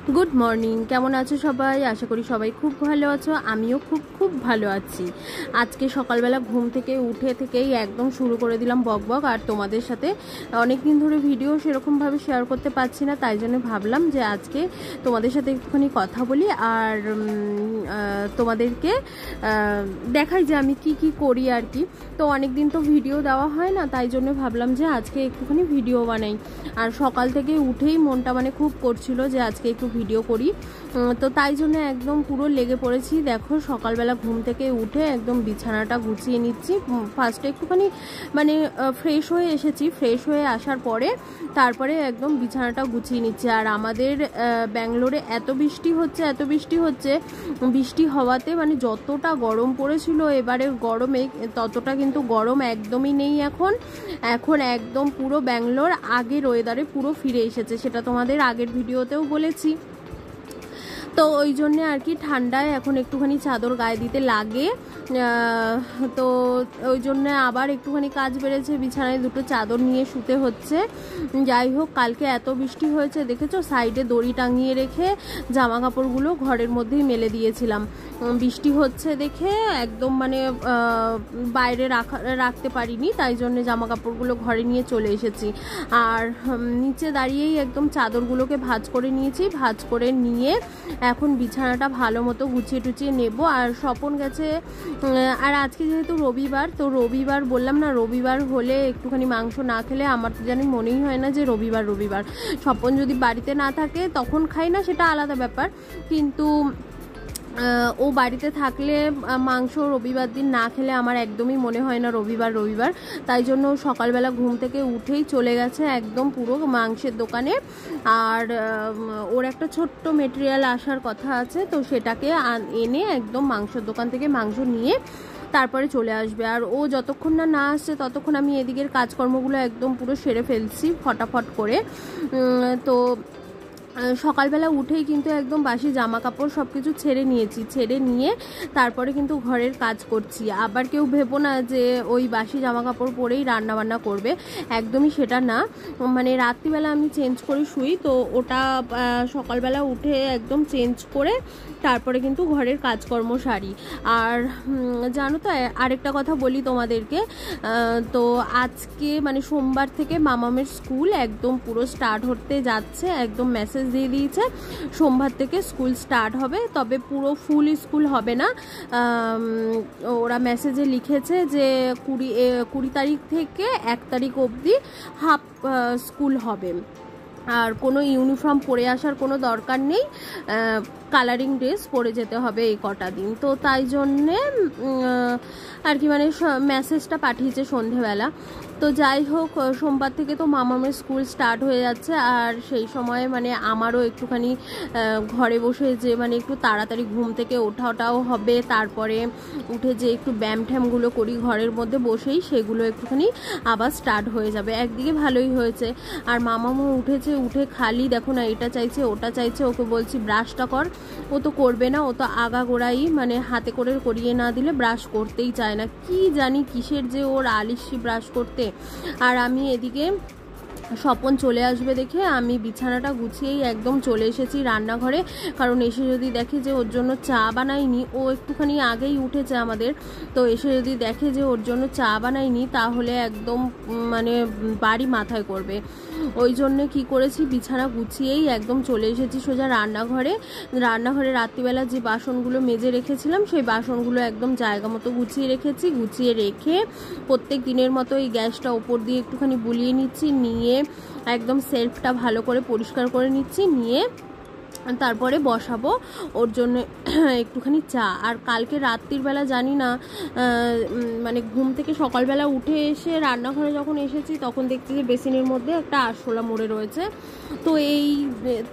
Good morning, কেমন আছো সবাই? আশা করি সবাই খুব ভালো আছো। আমিও খুব খুব ভালো আছি। আজকে সকালবেলা ঘুম থেকে উঠে থেকেই একদম শুরু করে দিলাম বকবক। আর তোমাদের সাথে অনেক দিন ধরে ভিডিও সেরকমভাবে শেয়ার করতে পারছি না, তাই জন্য ভাবলাম যে আজকে তোমাদের সাথে একটুখানি কথা বলি আর তোমাদেরকে দেখাই যে আমি কি কি করি আর কি। তো অনেক দিন তো ভিডিও দেওয়া হয় না, তাই জন্য ভাবলাম যে আজকে একটুখানি ভিডিও বানাই। আর সকাল থেকে উঠেই মনটা খুব করছিল যে আজকে একটু ভিডিও করি, তো তাই জন্য একদম পুরো লেগে পড়েছি। দেখো সকালবেলা ঘুম থেকে উঠে একদম বিছানাটা গুছিয়ে নিচ্ছি। ফার্স্টে একটুখানি ফ্রেশ হয়ে এসেছি, ফ্রেশ হয়ে আসার পরে তারপরে একদম বিছানাটা গুছিয়ে নিচ্ছি। আর আমাদের ব্যাঙ্গালোরে এত বৃষ্টি হচ্ছে, বৃষ্টি হওয়াতে যতটা গরম পড়েছিল এবারে গরমে, ততটা কিন্তু গরম একদমই নেই এখন একদম পুরো ব্যাঙ্গালোর আগের ওয়েদারে পুরো ফিরে এসেছে। সেটা তোমাদের আগের ভিডিওতেও বলেছি। তো ওই জন্যে আর কি ঠান্ডায় এখন একটুখানি চাদর গায়ে দিতে লাগে, তো ওই জন্য আবার একটুখানি কাজ বেড়েছে, বিছানায় দুটো চাদর নিয়ে শুতে হচ্ছে। যাই হোক, কালকে এত বৃষ্টি হয়েছে দেখেছো, সাইডে দড়ি টাঙিয়ে রেখে জামা কাপড়গুলো ঘরের মধ্যেই মেলে দিয়েছিলাম। বৃষ্টি হচ্ছে দেখে একদম বাইরে রাখতে পারিনি, তাই জন্য জামা কাপড়গুলো ঘরে নিয়ে চলে এসেছি। আর নিচে দাঁড়িয়েই একদম চাদরগুলোকে ভাঁজ করে নিয়েছি, ভাঁজ করে নিয়ে এখন বিছানাটা ভালো মতো গুছিয়ে টুচিয়ে নেব। আর স্বপন গেছে, আর আজকে যেহেতু রবিবার, তো রবিবার বললাম না, রবিবার হলে একটুখানি মাংস না খেলে আমার তো জানি মনেই হয় না যে রবিবার। স্বপন যদি বাড়িতে না থাকে তখন খাই না, সেটা আলাদা ব্যাপার, কিন্তু ও বাড়িতে থাকলে মাংস রবিবার দিন না খেলে আমার একদমই মনে হয় না রবিবার। তাই জন্য সকালবেলা ঘুম থেকে উঠেই চলে গেছে একদম পুরো মাংসের দোকানে। আর ওর একটা ছোট্ট মেটেরিয়াল আসার কথা আছে, তো সেটাকে এনে একদম মাংসের দোকান থেকে মাংস নিয়ে তারপরে চলে আসবে। আর ও যতক্ষণ না আসছে ততক্ষণ আমি এদিকের কাজকর্মগুলো একদম পুরো সেরে ফেলছি ফটাফট করে। তো সকালবেলা উঠেই কিন্তু একদম বাসি জামা কাপড় সব কিছু ছেড়ে নিয়ে তারপরে কিন্তু ঘরের কাজ করছি। আবার কেউ ভেবো না যে ওই বাসি জামা কাপড় পরেই রান্না বান্না করবে, একদমই সেটা না। রাত্রিবেলা আমি চেঞ্জ করে শুই, তো ওটা সকালবেলা উঠে একদম চেঞ্জ করে তারপরে কিন্তু ঘরের কাজকর্ম সারি। আর জানো তো আরেকটা কথা বলি তোমাদেরকে, তো আজকে সোমবার থেকে মামামের স্কুল একদম পুরো স্টার্ট হতে যাচ্ছে, একদম মেসেজ দিয়ে দিয়েছে সোমবার থেকে স্কুল স্টার্ট হবে, তবে পুরো ফুল স্কুল হবে না। ওরা মেসেজে লিখেছে যে 20 তারিখ থেকে 1 তারিখ অবধি হাফ স্কুল হবে। আর কোনো ইউনিফর্ম পরে আসার কোনো দরকার নেই, কালারিং ড্রেস পরে যেতে হবে এই কটা দিন। তো তাই জন্যে আর কি মেসেজটা পাঠিয়েছে সন্ধেবেলা। তো যাই হোক, সোমবার থেকে তো মামামের স্কুল স্টার্ট হয়ে যাচ্ছে। আর সেই সময় আমারও একটুখানি ঘরে বসে যে একটু তাড়াতাড়ি ঘুম থেকে ওঠাটাও হবে, তারপরে উঠে যে একটু ব্যায়াম ট্যামগুলো করি ঘরের মধ্যে বসেই, সেগুলো একটুখানি আবার স্টার্ট হয়ে যাবে। একদিকে ভালোই হয়েছে। আর মামামও উঠেছে, উঠে খালি দেখো না এটা চাইছে ওটা চাইছে। ওকে বলছি ব্রাশটা কর, ও তো করবে না, ও তো আগাগোড়াই হাতে করে করিয়ে না দিলে ব্রাশ করতেই চায় না। কি জানি কিসের যে ওর আলিস্যি ব্রাশ করতে। আর আমি এদিকে স্বপন চলে আসবে দেখে আমি বিছানাটা গুছিয়েই একদম চলে এসেছি রান্নাঘরে, কারণ এসে যদি দেখে যে ওর জন্য চা বানাইনি, ও একটুখানি আগেই উঠেছে আমাদের, তো এসে যদি দেখে যে ওর জন্য চা বানাইনি তাহলে একদম বাড়ি মাথায় করবে। ওই জন্যে কি করেছি, বিছানা গুছিয়েই একদম চলে এসেছি সোজা রান্নাঘরে। রাত্রিবেলা যে বাসনগুলো মেজে রেখেছিলাম সেই বাসনগুলো একদম জায়গা মতো গুছিয়ে রেখে প্রত্যেক দিনের মতো এই গ্যাসটা ওপর দিয়ে একটুখানি বুলিয়ে নিচ্ছি, নিয়ে একদম সেলফটা ভালো করে পরিষ্কার করে নিচ্ছি, নিয়ে তারপরে বসাবো ওর জন্য একটুখানি চা। আর কালকে রাত্রির বেলা জানি না ঘুম থেকে সকালবেলা উঠে এসে রান্নাঘরে যখন এসেছি তখন দেখছি যে বেসিনের মধ্যে একটা আরশোলা মরে রয়েছে। তো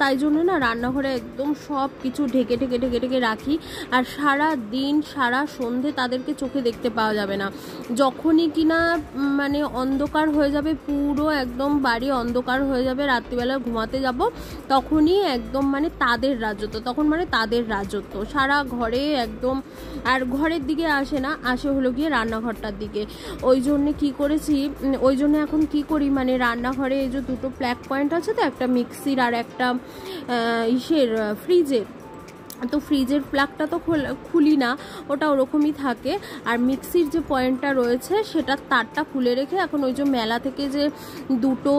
তাই জন্য না রান্নাঘরে একদম সব কিছু ঢেকে রাখি। আর সারা দিন সারা সন্ধে তাদেরকে চোখে দেখতে পাওয়া যাবে না। যখনই কিনা অন্ধকার হয়ে যাবে, পুরো একদম বাড়ি অন্ধকার হয়ে যাবে, রাত্রিবেলা ঘুমাতে যাব, তখনই একদম তাদের রাজত্ব, তখন মানে তাদের রাজত্ব সারা ঘরে একদম। আর ঘরের দিকে আসে না, আসে হলো গিয়ে রান্নাঘরটার দিকে। ওই জন্যে কী করেছি, ওই জন্য এখন কি করি মানে রান্নাঘরে এই যে দুটো প্লাগ পয়েন্ট আছে তো, একটা মিক্সির আর একটা ফ্রিজের। তো ফ্রিজের প্লাগটা তো খুলি না, ওটা ওরকমই থাকে। আর মিক্সির যে পয়েন্টটা রয়েছে সেটার তারটা খুলে রেখে এখন ওই যে মেলা থেকে যে দুটো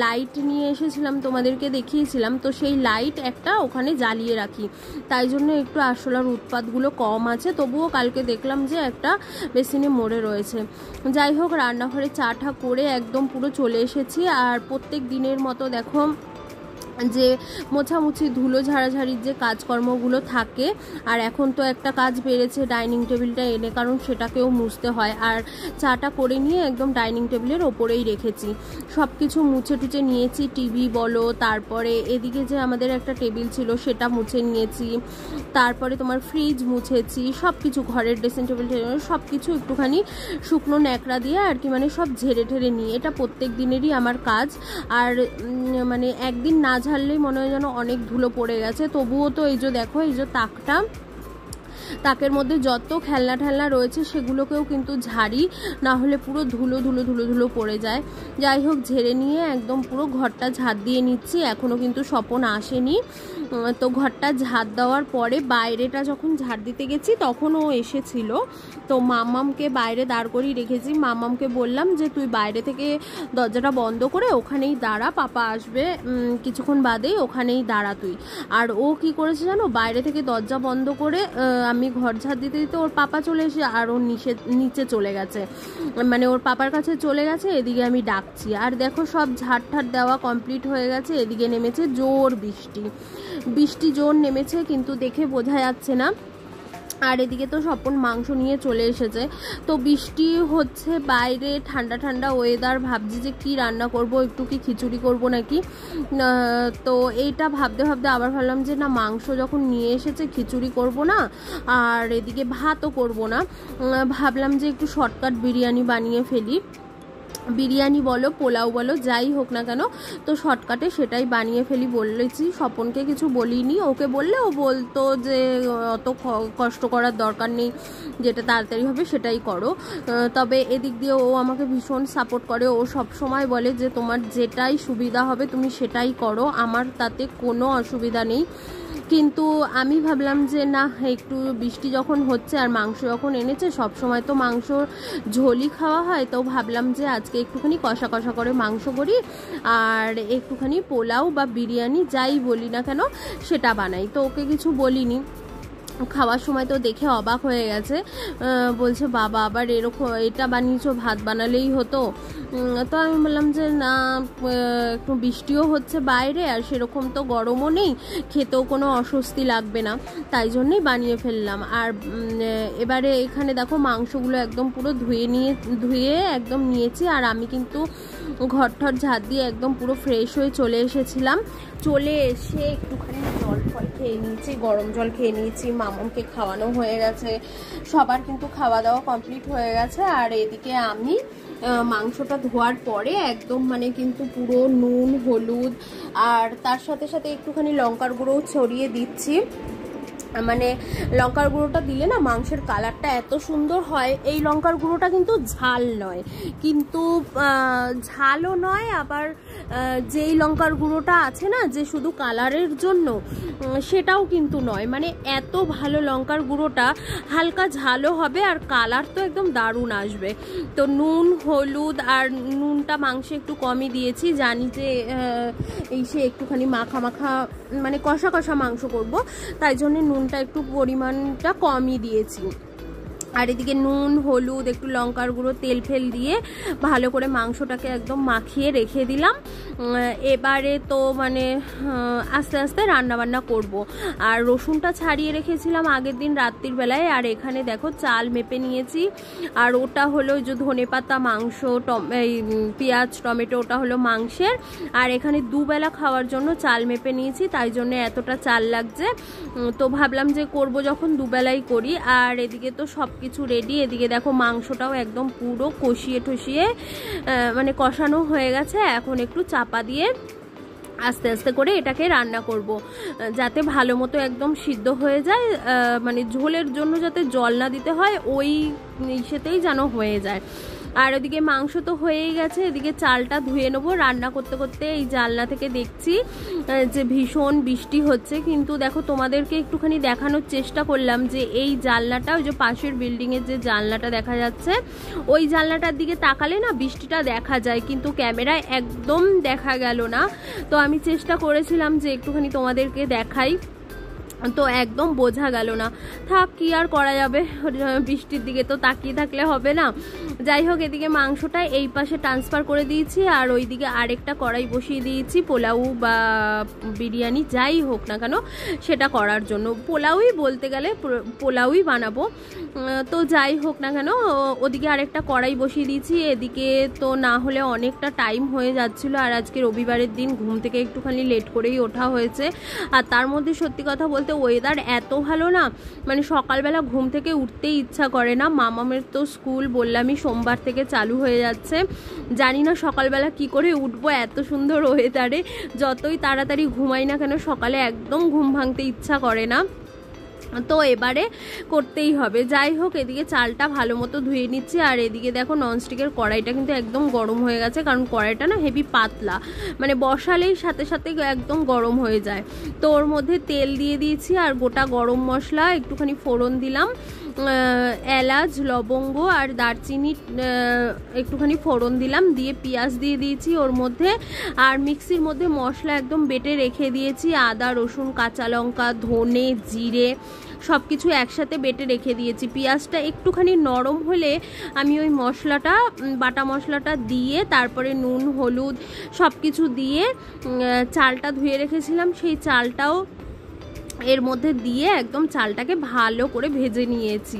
লাইট নিয়ে এসেছিলাম তোমাদেরকে দেখিয়েছিলাম, তো সেই লাইট একটা ওখানে জ্বালিয়ে রাখি। তাই জন্য একটু আরশোলার উৎপাতগুলো কম আছে, তবুও কালকে দেখলাম যে একটা বেসিনে মরে রয়েছে। যাই হোক, রান্নাঘরে চা টা করে একদম পুরো চলে এসেছি। আর প্রত্যেক দিনের মতো দেখো যে মোছামুছি ধুলো ঝাড়াঝাড়ির যে কাজকর্মগুলো থাকে, আর এখন তো একটা কাজ বেড়েছে ডাইনিং টেবিলটা এনে, কারণ সেটাকেও মুছতে হয়। আর চাটা করে নিয়ে একদম ডাইনিং টেবিলের ওপরেই রেখেছি, সব কিছু মুছে টুছে নিয়েছি। টিভি বলো, তারপরে এদিকে যে আমাদের একটা টেবিল ছিল সেটা মুছে নিয়েছি, তারপরে তোমার ফ্রিজ মুছেছি, সব কিছু ঘরের ড্রেসিং টেবিল সব কিছু একটুখানি শুকনো ন্যাকড়া দিয়ে আর কি মানে সব ঝেড়ে ঠেড়ে নিয়ে, এটা প্রত্যেক দিনেরই আমার কাজ। আর মানে একদিন না ঝাড়লেই মনে হয় যেন অনেক ধুলো পড়ে গেছে। তবুও তো এই যে দেখো, এই যে তাকের মধ্যে যত খেলনা ঠেলনা রয়েছে সেগুলোকেও কিন্তু ঝাড়ি, না হলে পুরো ধুলো ধুলো ধুলো ধুলো পড়ে যায়। যাই হোক, ঝেড়ে নিয়ে একদম পুরো ঘরটা ঝাড় দিয়ে নিচ্ছি। এখনও কিন্তু স্বপন আসেনি, তো ঘরটা ঝাড় দেওয়ার পরে বাইরেটা যখন ঝাড় দিতে গেছি তখন ও এসেছিল। তো মাম্মামকে বাইরে দাঁড় করিয়ে রেখেছি। মাম্মামকে বললাম যে তুই বাইরে থেকে দরজাটা বন্ধ করে ওখানেই দাঁড়া, পাপা আসবে কিছুক্ষণ বাদেই, ওখানেই দাঁড়া তুই। আর ও কি করেছে জানো, বাইরে থেকে দরজা বন্ধ করে আমি ঘর ঝাড় দিতে দিতে ওর পাপা চলে এসে আর ওর নিচে চলে গেছে, মানে ওর পাপার কাছে চলে গেছে। এদিকে আমি ডাকছি, আর দেখো সব ঝাড় ঠাড় দেওয়া কমপ্লিট হয়ে গেছে। এদিকে নেমেছে জোর বৃষ্টি জোর নেমেছে, কিন্তু দেখে বোঝা যাচ্ছে না। আর এদিকে তো স্বপন মাংস নিয়ে চলে এসেছে। তো বৃষ্টি হচ্ছে বাইরে, ঠান্ডা ঠান্ডা ওয়েদার, ভাবছি যে কি রান্না করব, একটু কি খিচুড়ি করব নাকি। তো এইটা ভাবতে ভাবতে আবার ভাবলাম যে না, মাংস যখন নিয়ে এসেছে খিচুড়ি করব না, আর এদিকে ভাতও করব না। ভাবলাম যে একটু শর্টকাট বিরিয়ানি বানিয়ে ফেলি। বিরিয়ানি বলো, পোলাও বলো, যাই হোক না কেন, তো শর্টকাটে সেটাই বানিয়ে ফেলি বলেছি। স্বপনকে কিছু বলিনি, ওকে বললে ও বলতো যে অত কষ্ট করার দরকার নেই, যেটা তাড়াতাড়ি হবে সেটাই করো। তবে এদিক দিয়ে ও আমাকে ভীষণ সাপোর্ট করে। ও সব সময় বলে যে তোমার যেটাই সুবিধা হবে তুমি সেটাই করো, আমার তাতে কোনো অসুবিধা নেই। কিন্তু আমি ভাবলাম যে না, একটু বৃষ্টি যখন হচ্ছে আর মাংস যখন এনেছে, সব সময় তো মাংস ঝোলই খাওয়া হয়, তো ভাবলাম যে আজকে একটুখানি কষা কষা করে মাংস করি, আর একটুখানি পোলাও বা বিরিয়ানি যাই বলি না কেন সেটা বানাই। তো ওকে কিছু বলিনি। খাওয়ার সময় তো দেখে অবাক হয়ে গেছে, বলছে বাবা আবার এরকম এটা বানিয়েছো, ভাত বানালেই হতো। তো আমি বললাম যে না, একটু বৃষ্টিও হচ্ছে বাইরে, আর সেরকম তো গরমও নেই, খেতেও কোনো অস্বস্তি লাগবে না, তাই জন্যই বানিয়ে ফেললাম। আর এবারে এখানে দেখো মাংসগুলো একদম পুরো ধুয়ে একদম নিয়েছি। আর আমি কিন্তু ঘর ঠর ঝাড় দিয়ে একদম পুরো ফ্রেশ হয়ে চলে এসেছিলাম। চলে এসে একটুখানি জল ফল খেয়ে নিয়েছি, গরম জল খেয়ে নিয়েছি। মামুনকে খাওয়ানো হয়ে গেছে, সবার কিন্তু খাওয়া দাওয়া কমপ্লিট হয়ে গেছে। আর এদিকে আমি মাংসটা ধোয়ার পরে একদম মানে কিন্তু পুরো নুন হলুদ আর তার সাথে সাথে একটুখানি লঙ্কার গুঁড়োও ছড়িয়ে দিচ্ছি। মানে লঙ্কার গুঁড়োটা দিলে না মাংসের কালারটা এত সুন্দর হয়। এই লঙ্কার গুঁড়োটা কিন্তু ঝাল নয়, কিন্তু ঝালও নয়, আবার যেই লঙ্কার গুঁড়োটা আছে না যে শুধু কালারের জন্য, সেটাও কিন্তু নয়। মানে এত ভালো লঙ্কার গুঁড়োটা, হালকা ঝালও হবে আর কালার তো একদম দারুণ আসবে। তো নুন হলুদ, আর নুনটা মাংসে একটু কমই দিয়েছি, জানি যে সে একটুখানি মাখা মাখা মানে কষা কষা মাংস করব, তাই জন্য নুনটা একটু পরিমাণটা কমই দিয়েছি। আর এদিকে নুন হলুদ একটু লঙ্কার গুঁড়ো তেল ফেল দিয়ে ভালো করে মাংসটাকে একদম মাখিয়ে রেখে দিলাম। এবারে তো মানে আস্তে আস্তে রান্নাবান্না করব। আর রসুনটা ছাড়িয়ে রেখেছিলাম আগের দিন রাত্রির বেলায়। আর এখানে দেখো চাল মেপে নিয়েছি, আর ওটা হলো যে ধনেপাতা মাংস, পেঁয়াজ টমেটো, ওটা হলো মাংসের। আর এখানে দুবেলা খাওয়ার জন্য চাল মেপে নিয়েছি, তাই জন্য এতটা চাল লাগছে। তো ভাবলাম যে করব যখন দুবেলাই করি। আর এদিকে তো সব কিছু রেডি। এদিকে দেখো মাংসটাও একদম পুরো কষিয়ে ঠসিয়ে মানে কষানো হয়ে গেছে। এখন একটু চাপা দিয়ে আস্তে আস্তে করে এটাকে রান্না করব, যাতে ভালো মতো একদম সিদ্ধ হয়ে যায়, মানে ঝোলের জন্য যাতে জল না দিতে হয়, ওই ইসেতেই যেন হয়ে যায়। আর ওদিকে মাংস তো হয়েই গেছে, এদিকে চালটা ধুয়ে নেবো। রান্না করতে করতে এই জানলা থেকে দেখছি যে ভীষণ বৃষ্টি হচ্ছে, কিন্তু দেখো তোমাদেরকে একটুখানি দেখানোর চেষ্টা করলাম যে এই জানলাটা, ওই যে পাশের বিল্ডিংয়ের যে জানলাটা দেখা যাচ্ছে, ওই জানলাটার দিকে তাকালে না বৃষ্টিটা দেখা যায়, কিন্তু ক্যামেরায় একদম দেখা গেল না। তো আমি চেষ্টা করেছিলাম যে একটুখানি তোমাদেরকে দেখাই, তো একদম বোঝা গেল না। থাক, কি আর করা যাবে, বৃষ্টির দিকে তো তাকিয়ে থাকলে হবে না। যাই হোক, এদিকে মাংসটা এই পাশে ট্রান্সফার করে দিয়েছি, আর ওইদিকে আরেকটা কড়াই বসিয়ে দিয়েছি পোলাও বা বিরিয়ানি যাই হোক না কেন সেটা করার জন্য। পোলাওই বলতে গেলে পোলাওই বানাবো, তো যাই হোক না কেন ওদিকে আরেকটা কড়াই বসিয়ে দিয়েছি। এদিকে তো না হলে অনেকটা টাইম হয়ে যাচ্ছিলো, আর আজকে রবিবারের দিন ঘুম থেকে একটুখানি লেট করেই ওঠা হয়েছে। আর তার মধ্যে সত্যি কথা বলতে ওয়েদার এত ভালো না, মানে সকালবেলা ঘুম থেকে উঠতেই ইচ্ছা করে না। মামামের তো স্কুল বললামই সোমবার থেকে চালু হয়ে যাচ্ছে, জানি না সকালবেলা কি করে উঠবো এত সুন্দর ওয়েদারে। যতই তাড়াতাড়ি ঘুমাই না কেন সকালে একদম ঘুম ভাঙতে ইচ্ছা করে না, তো এবারে করতেই হবে। যাই হোক, এদিকে চালটা ভালো মতো ধুয়ে নিচ্ছি, আর এদিকে দেখো ননস্টিকের কড়াইটা কিন্তু একদম গরম হয়ে গেছে, কারণ কড়াইটা না হেভি পাতলা, মানে বসালেই সাথে সাথে একদম গরম হয়ে যায়। তো ওর মধ্যে তেল দিয়ে দিয়েছি, আর গোটা গরম মশলা একটুখানি ফোড়ন দিলাম, এলাচ, লবঙ্গ আর দারচিনি একটুখানি ফোড়ন দিলাম, দিয়ে পেঁয়াজ দিয়ে দিয়েছি ওর মধ্যে। আর মিক্সির মধ্যে মশলা একদম বেটে রেখে দিয়েছি, আদা, রসুন, কাঁচা লঙ্কা, ধনে, জিরে সব কিছু একসাথে বেটে রেখে দিয়েছি। পেঁয়াজটা একটুখানি নরম হলে আমি ওই মশলাটা, বাটা মশলাটা দিয়ে তারপরে নুন, হলুদ সব কিছু দিয়ে চালটা ধুয়ে রেখেছিলাম সেই চালটাও এর মধ্যে দিয়ে একদম চালটাকে ভালো করে ভেজে নিয়েছি।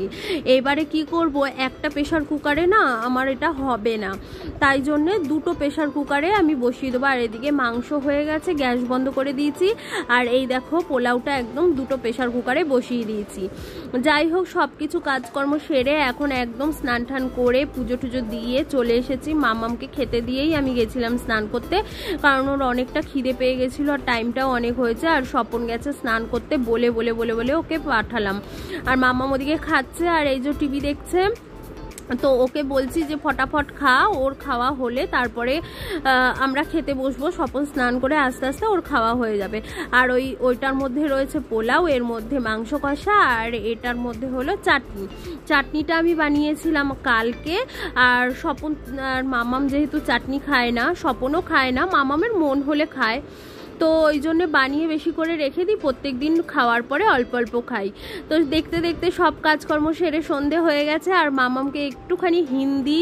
এবারে কি করব, একটা প্রেশার কুকারে না আমার এটা হবে না, তাই জন্য দুটো প্রেশার কুকারে আমি বসিয়ে দেবো। আর এদিকে মাংস হয়ে গেছে, গ্যাস বন্ধ করে দিয়েছি, আর এই দেখো পোলাওটা একদম দুটো প্রেশার কুকারে বসিয়ে দিয়েছি। যাই হোক, সব কিছু কাজকর্ম সেরে এখন একদম স্নান টান করে পুজো টুজো দিয়ে চলে এসেছি। মামামকে খেতে দিয়েই আমি গেছিলাম স্নান করতে, কারণ ওর অনেকটা খিদে পেয়ে গেছিলো, আর টাইমটাও অনেক হয়েছে, আর স্বপন গেছে স্নান করতে বলে বলে বলে বলে ওকে পাঠালাম। আর মামা ওদিকে খাচ্ছে, আর এই যে টিভি দেখছে। তো ওকে বলছি যে ফটাফট খা, ওর খাওয়া হলে তারপরে আমরা খেতে বসবো। স্বপন স্নান করে আস্তে আস্তে ওর খাওয়া হয়ে যাবে। আর ওইটার মধ্যে রয়েছে পোলাও, এর মধ্যে মাংস কষা, আর এটার মধ্যে হলো চাটনি। চাটনিটা আমি বানিয়েছিলাম কালকে, আর স্বপন আর মামাম যেহেতু চাটনি খায় না, স্বপনও খায় না, মামামের মন হলে খায়, তো ওই জন্য বানিয়ে বেশি করে রেখে দিই, প্রত্যেক দিন খাওয়ার পরে অল্প অল্প খাই। তো দেখতে দেখতে সব কাজকর্ম সেরে সন্ধে হয়ে গেছে, আর মামামকে একটুখানি হিন্দি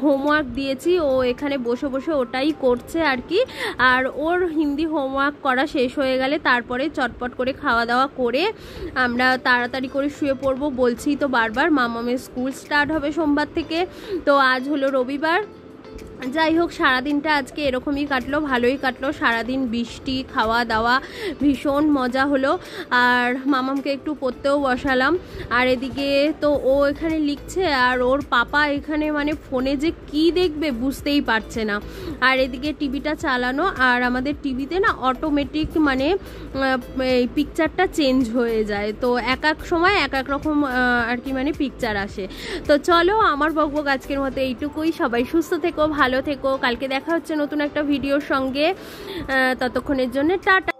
হোমওয়ার্ক দিয়েছি, ও এখানে বসে বসে ওটাই করছে আর কি। আর ওর হিন্দি হোমওয়ার্ক করা শেষ হয়ে গেলে তারপরে চটপট করে খাওয়া দাওয়া করে আমরা তাড়াতাড়ি করে শুয়ে পড়বো। বলছি তো বারবার, মামামের স্কুল স্টার্ট হবে সোমবার থেকে, তো আজ হলো রবিবার। যাই হোক, সারাদিনটা আজকে এরকমই কাটলো, ভালোই কাটলো। সারাদিন বৃষ্টি, খাওয়া দাওয়া, ভীষণ মজা হলো। আর মামামকে একটু পড়তেও বসালাম, আর এদিকে তো ও এখানে লিখছে, আর ওর পাপা এখানে মানে ফোনে যে কি দেখবে বুঝতেই পারছে না। আর এদিকে টিভিটা চালানো, আর আমাদের টিভিতে না অটোমেটিক মানে এই পিকচারটা চেঞ্জ হয়ে যায়, তো এক এক সময় এক এক রকম আর কি মানে পিকচার আসে। তো চলো, আমার বকবক আজকের মতো এইটুকুই। সবাই সুস্থ থেকো, ভালো থেকো, কালকে দেখা হচ্ছে নতুন একটা ভিডিওর সঙ্গে। ততক্ষণের জন্য টাটা।